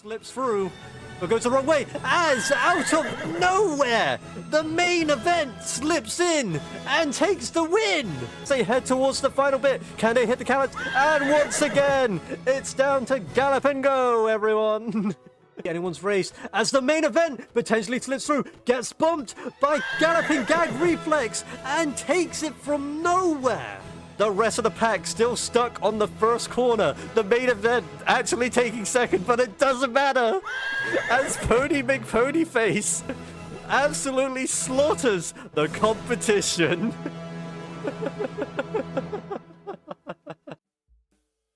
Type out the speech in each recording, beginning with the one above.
slips through, but goes the wrong way, as out of nowhere, the main event slips in and takes the win. They head towards the final bit. Can they hit the carrots? And once again, it's down to gallop and go, everyone. Anyone's race as the main event potentially slips through, gets bumped by galloping gag reflex and takes it from nowhere. The rest of the pack still stuck on the first corner. The main event actually taking second, but it doesn't matter as Pony McPonyface absolutely slaughters the competition.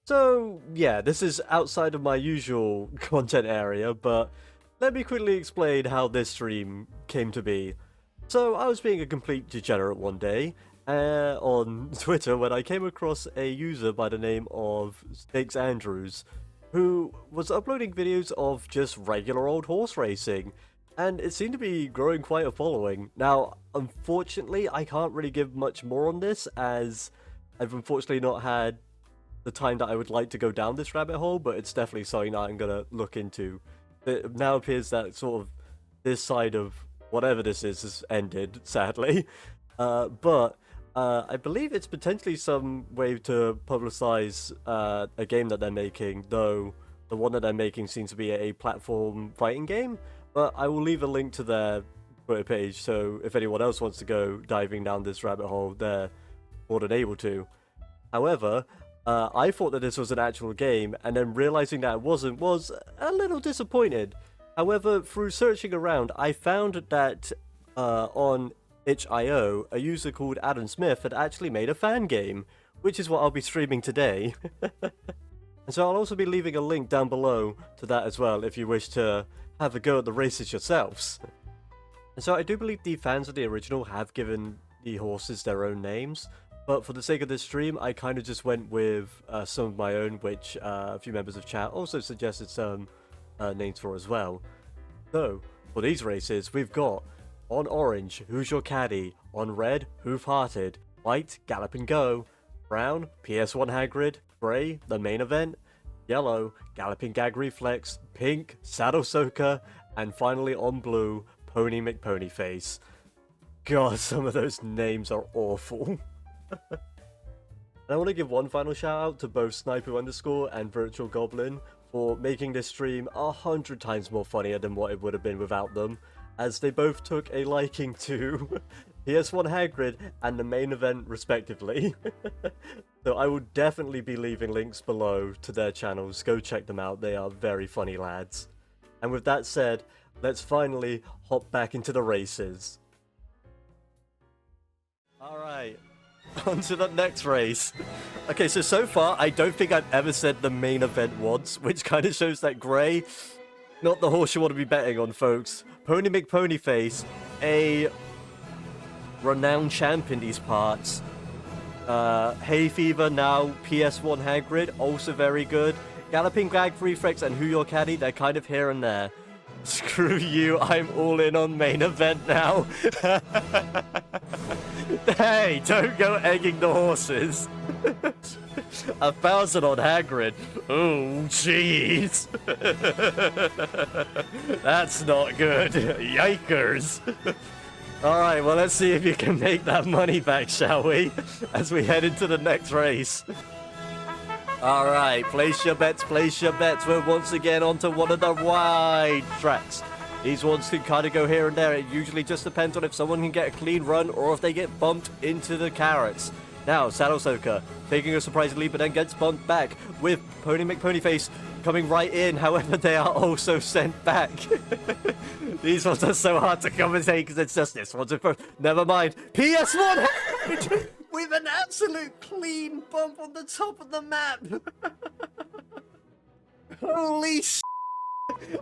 So, yeah, this is outside of my usual content area, but let me quickly explain how this stream came to be. So, I was being a complete degenerate one day on Twitter when I came across a user by the name of Stakes Andrews, who was uploading videos of just regular old horse racing, and it seemed to be growing quite a following. Now, unfortunately, I can't really give much more on this, as I've unfortunately not had the time that I would like to go down this rabbit hole, but it's definitely something that I'm gonna look into. It now appears that sort of this side of whatever this is has ended, sadly. But I believe it's potentially some way to publicize a game that they're making, though the one that they're making seems to be a platform fighting game. But I will leave a link to their Twitter page, so if anyone else wants to go diving down this rabbit hole, they're more than able to. However, I thought that this was an actual game, and then realizing that it wasn't was a little disappointed. However, through searching around, I found that on itch.io, a user called Adam Smith had actually made a fan game, which is what I'll be streaming today. And so I'll also be leaving a link down below to that as well, if you wish to have a go at the races yourselves. And so I do believe the fans of the original have given the horses their own names. But for the sake of this stream, I kind of just went with some of my own, which a few members of chat also suggested some names for as well. So, for these races, we've got on orange, Who's Your Caddy? On red, Hoof-Hearted. White, Gallop and Go. Brown, PS1 Hagrid. Grey, the main event. Yellow, Galloping Gag Reflex. Pink, Saddle Soaker. And finally on blue, Pony McPonyface. God, some of those names are awful. And I want to give one final shout out to both Sniper_ and Virtual Goblin for making this stream 100 times more funnier than what it would have been without them, as they both took a liking to PS1 Hagrid and the main event respectively. So I will definitely be leaving links below to their channels, go check them out, they are very funny lads. And with that said, let's finally hop back into the races. Alright. On to the next race. Okay, so far, I don't think I've ever said the main event once, which kind of shows that Grey, not the horse you want to be betting on, folks. Pony McPonyface, a renowned champ in these parts. Hay Fever, now PS1 Hagrid, also very good. Galloping Gag Reflex and Who Your Caddy, they're kind of here and there. Screw you, I'm all in on main event now. Hey, don't go egging the horses. 1,000 on Hagrid. Oh, jeez. That's not good. Yikers. Alright, well, let's see if you can make that money back, shall we? As we head into the next race. Alright, place your bets, place your bets. We're once again onto one of the wide tracks. These ones can kind of go here and there. It usually just depends on if someone can get a clean run or if they get bumped into the carrots. Now, Saddle Soaker taking a surprising lead, but then gets bumped back with Pony McPonyface coming right in. However, they are also sent back. These ones are so hard to commentate because it's just this one's in first. Never mind. PS1 with an absolute clean bump on the top of the map. Holy s***.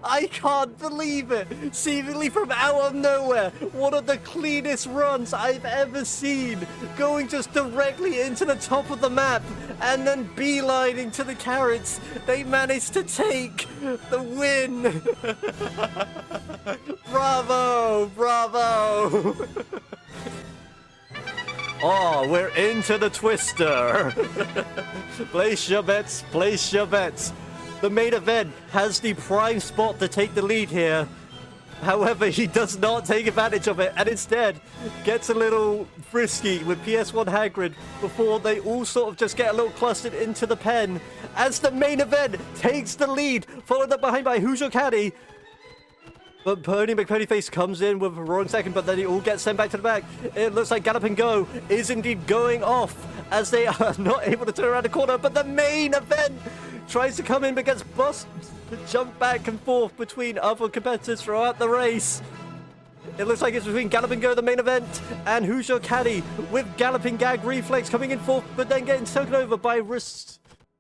I can't believe it! Seemingly from out of nowhere, one of the cleanest runs I've ever seen, going just directly into the top of the map, and then beelining to the carrots. They managed to take the win! Bravo! Bravo! Oh, we're into the twister! Place your bets, place your bets. the main event, has the prime spot to take the lead here. However, he does not take advantage of it and instead gets a little frisky with PS1 Hagrid before they all sort of just get a little clustered into the pen as the main event takes the lead, followed up behind by Who's Your Caddy. But Pony McPonyface comes in with a roaring second, but then he all gets sent back to the back. It looks like Gallop and Go is indeed going off as they are not able to turn around the corner, but the main event tries to come in but gets busted. Jump back and forth between other competitors throughout the race. It looks like it's between Gallop and Go, the main event, and Who's Your Caddy with Galloping Gag Reflex coming in fourth, but then getting taken over by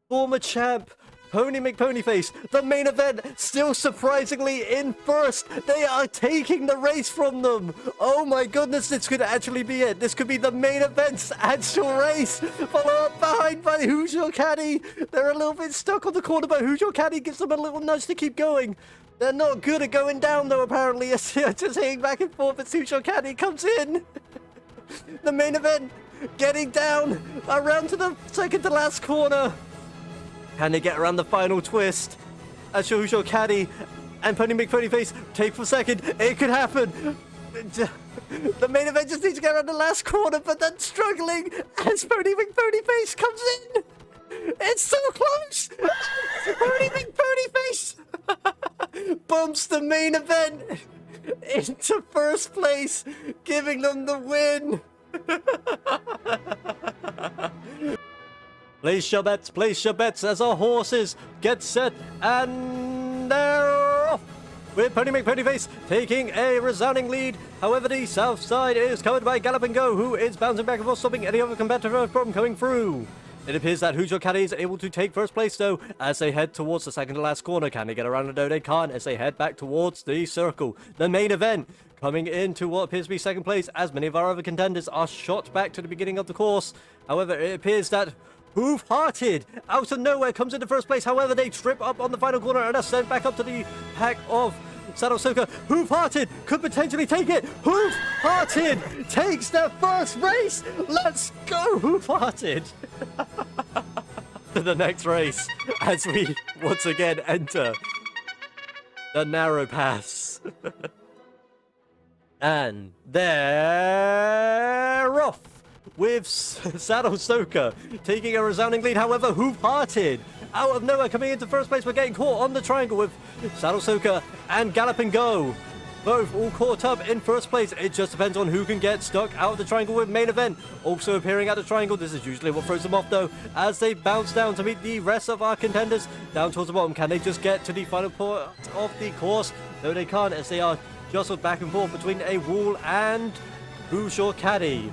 former champ Pony McPonyface. The main event still surprisingly in first. They are taking the race from them. Oh my goodness, this could actually be it. This could be the main event's actual race. Follow up behind by Who's Your Caddy. They're a little bit stuck on the corner, but Who's Your Caddy gives them a little nudge to keep going. They're not good at going down though, apparently. As they're just hitting back and forth as Who's Your Caddy comes in. The main event getting down around to the second to last corner. Can they get around the final twist? As Who's Your Caddy and Pony McPonyface take for second. It could happen. The main event just needs to get around the last corner, but then struggling as Pony McPonyface comes in. It's so close. Pony McPonyface bumps the main event into first place, giving them the win. Place your bets as our horses get set, and they're off! With Pony McPonyface taking a resounding lead. However, the south side is covered by Gallop and Go, who is bouncing back and forth, stopping any other competitor from coming through. It appears that Who's Your Caddy is able to take first place, though, as they head towards the second to last corner. Can they get around it? No, they can't, as they head back towards the circle. The main event coming into what appears to be second place, as many of our other contenders are shot back to the beginning of the course. However, it appears that Hoof-Hearted out of nowhere comes into first place. However, they trip up on the final corner and are sent back up to the pack of Saddle Soaker. Hoof-Hearted could potentially take it. Hoof-Hearted takes their first race. Let's go, Hoof-Hearted. To the next race as we once again enter the narrow pass. And they're off. With Saddle Soaker taking a resounding lead. However, Hoof-Hearted out of nowhere coming into first place. We're getting caught on the triangle with Saddle Soaker and Gallop and Go. Both all caught up in first place. It just depends on who can get stuck out of the triangle with main event. Also appearing at the triangle. This is usually what throws them off though, as they bounce down to meet the rest of our contenders down towards the bottom. Can they just get to the final part of the course? No, they can't, as they are jostled back and forth between a wall and Who's Your Caddy.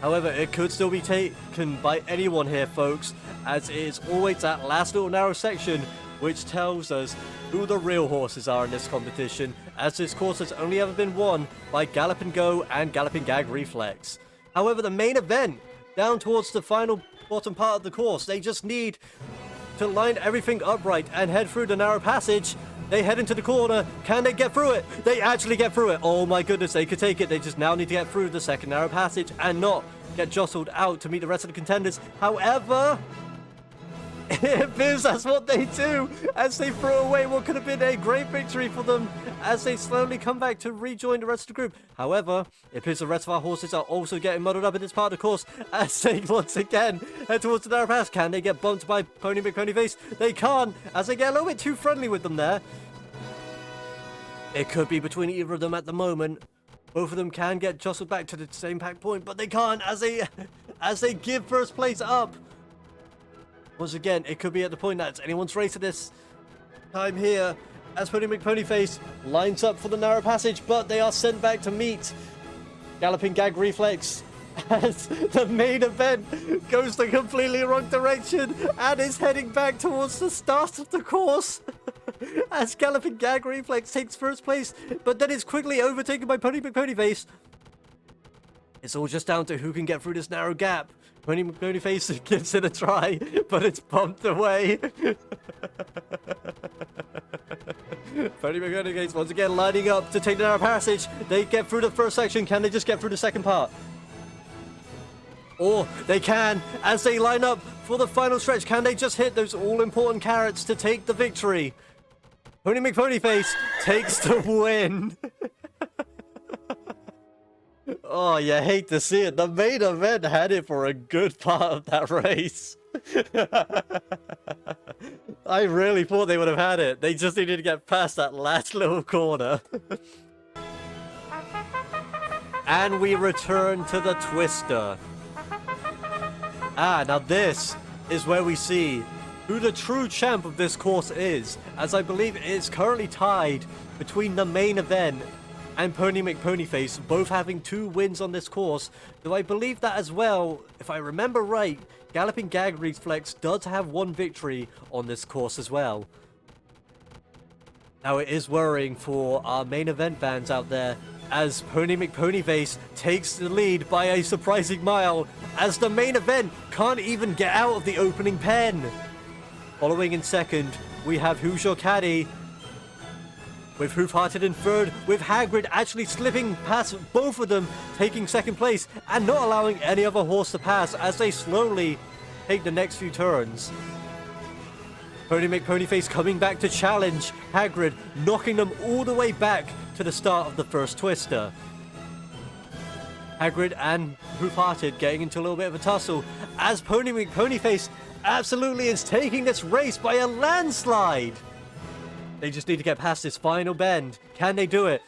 However, it could still be taken by anyone here, folks, as it is always that last little narrow section which tells us who the real horses are in this competition, as this course has only ever been won by Gallop and Go and Galloping Gag Reflex. However, the main event, down towards the final bottom part of the course, they just need to line everything upright and head through the narrow passage. They head into the corner. Can they get through it? They actually get through it. Oh my goodness, they could take it. They just now need to get through the second narrow passage and not get jostled out to meet the rest of the contenders. However, it appears that's what they do as they throw away what could have been a great victory for them as they slowly come back to rejoin the rest of the group. However, it appears the rest of our horses are also getting muddled up in this part of the course as they once again head towards the narrow pass. Can they get bumped by Pony McPonyface? They can't, as they get a little bit too friendly with them there. It could be between either of them at the moment. Both of them can get jostled back to the same pack point, but they can't as they give first place up. Once again, it could be at the point that it's anyone's race at this time here, as Pony McPonyface lines up for the narrow passage, but they are sent back to meet Galloping Gag Reflex as the main event goes the completely wrong direction and is heading back towards the start of the course. As Galloping Gag Reflex takes first place, but then is quickly overtaken by Pony McPonyface. It's all just down to who can get through this narrow gap. Pony McPonyface gives it a try, but it's bumped away. Pony McPonyface once again lining up to take the narrow passage. They get through the first section. Can they just get through the second part? Or they can, as they line up for the final stretch. Can they just hit those all-important carrots to take the victory? Pony McPonyface takes the win. Oh, you hate to see it. The main event had it for a good part of that race. I really thought they would have had it. They just needed to get past that last little corner. And we return to the Twister. Ah, now this is where we see who the true champ of this course is, as I believe it is currently tied between the main event and Pony McPonyface, both having 2 wins on this course. Though I believe that as well, if I remember right, Galloping Gag Reflex does have 1 victory on this course as well. Now it is worrying for our main event fans out there, as Pony McPonyface takes the lead by a surprising mile, as the main event can't even get out of the opening pen. Following in second, we have Who's Your Caddy, with Hoofhearted in third, with Hagrid actually slipping past both of them, taking second place, and not allowing any other horse to pass as they slowly take the next few turns. Pony McPonyface coming back to challenge Hagrid, knocking them all the way back to the start of the first Twister. Hagrid and Hoofhearted getting into a little bit of a tussle, as Pony McPonyface absolutely is taking this race by a landslide. They just need to get past this final bend. Can they do it?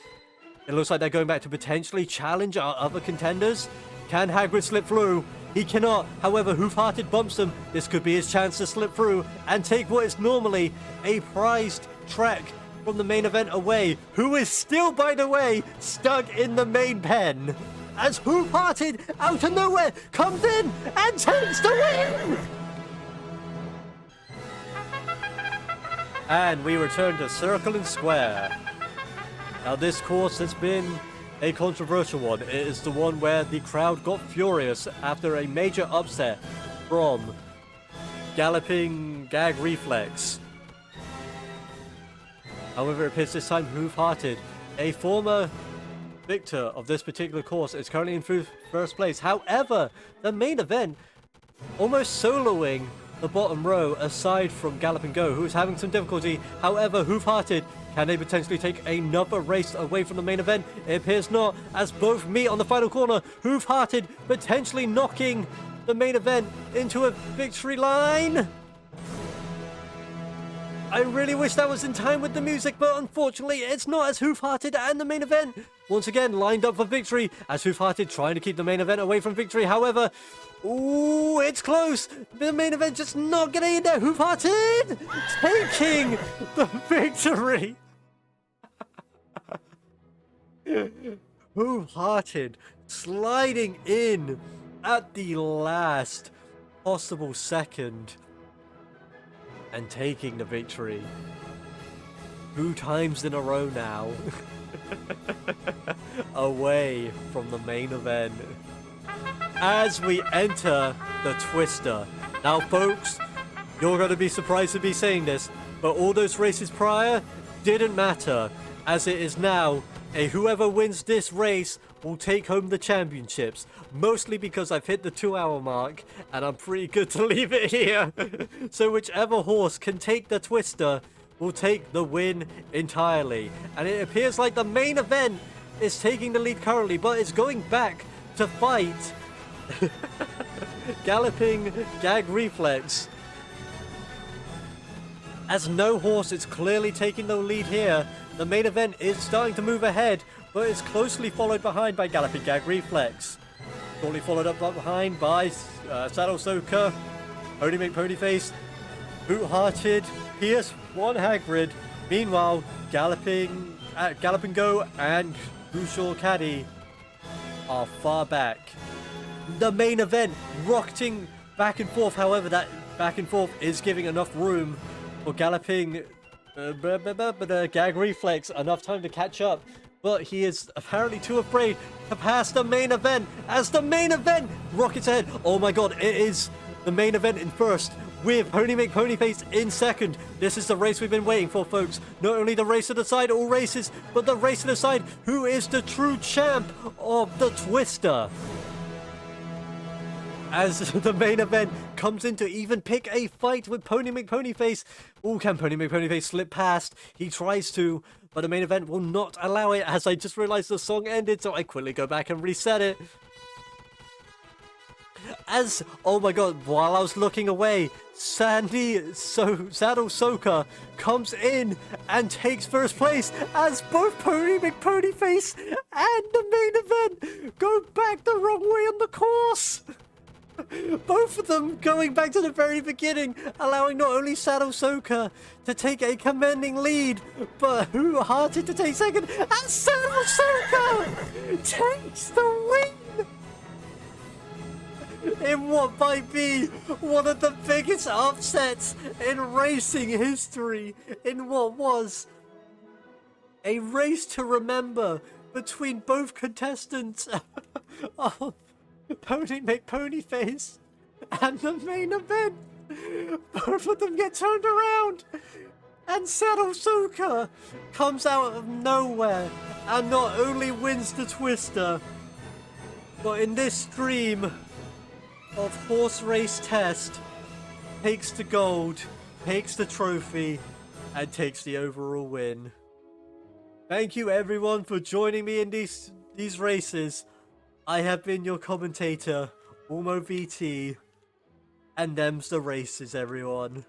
It looks like they're going back to potentially challenge our other contenders. Can Hagrid slip through? He cannot. However, Hoofhearted bumps them. This could be his chance to slip through and take what is normally a prized trek from the main event away, who is still, by the way, stuck in the main pen, as Hoofhearted, out of nowhere, comes in and takes the win! And we return to Circle and Square. Now this course has been a controversial one. It is the one where the crowd got furious after a major upset from Galloping Gag Reflex. However, it appears this time Hoofhearted, a former victor of this particular course, is currently in first place. However, the main event, almost soloing the bottom row aside from Gallop and Go, who is having some difficulty. However, Hoofhearted, can they potentially take another race away from the main event? It appears not, as both meet on the final corner. Hoofhearted potentially knocking the main event into a victory line. I really wish that was in time with the music, but unfortunately it's not, as Hoofhearted and the main event once again lined up for victory, as Hoofhearted trying to keep the main event away from victory. However, ooh, it's close. The main event just not getting in there. Hoofhearted taking the victory. Hoofhearted sliding in at the last possible second and taking the victory 2 times in a row now. Away from the main event. As we enter the Twister. Now folks, you're going to be surprised to be saying this, but all those races prior didn't matter, as it is now a whoever wins this race will take home the championships, mostly because I've hit the 2-hour mark and I'm pretty good to leave it here. So whichever horse can take the Twister will take the win entirely. And it appears like the main event is taking the lead currently, but it's going back to fight Galloping Gag Reflex, as no horse is clearly taking the lead here. The main event is starting to move ahead, but it's closely followed behind by Galloping Gag Reflex. Shortly followed up behind by Saddle Soaker, Pony McPonyface, Hoofhearted, PS1 Hagrid. Meanwhile, Gallop and Go and Who's Your Caddy are far back. The main event rocketing back and forth. However, that back and forth is giving enough room for Galloping Gag Reflex enough time to catch up, but he is apparently too afraid to pass the main event, as the main event rockets ahead. Oh my god, it is the main event in first, with Pony McPonyface in second. This is the race we've been waiting for, folks. Not only the race to decide all races, but the race to decide who is the true champ of the Twister. as the main event comes in to even pick a fight with Pony McPonyface. Oh, can Pony McPonyface slip past? He tries to, but the main event will not allow it, as I just realized the song ended, so I quickly go back and reset it. As, oh my god, while I was looking away, Saddle Soaker comes in and takes first place as both Pony McPonyface and the main event go back the wrong way on the course. Both of them going back to the very beginning, allowing not only Saddle Soaker to take a commanding lead, but Who Hearted to take second, and Saddle Soaker takes the win! In what might be one of the biggest upsets in racing history, in what was a race to remember between both contestants of Pony McPonyface and the main event. Both of them get turned around, and Saddle Soaker comes out of nowhere and not only wins the Twister, but in this stream of Horseracetest, takes the gold, takes the trophy, and takes the overall win. Thank you everyone for joining me in these races. I have been your commentator, Almo VT, and them's the races, everyone.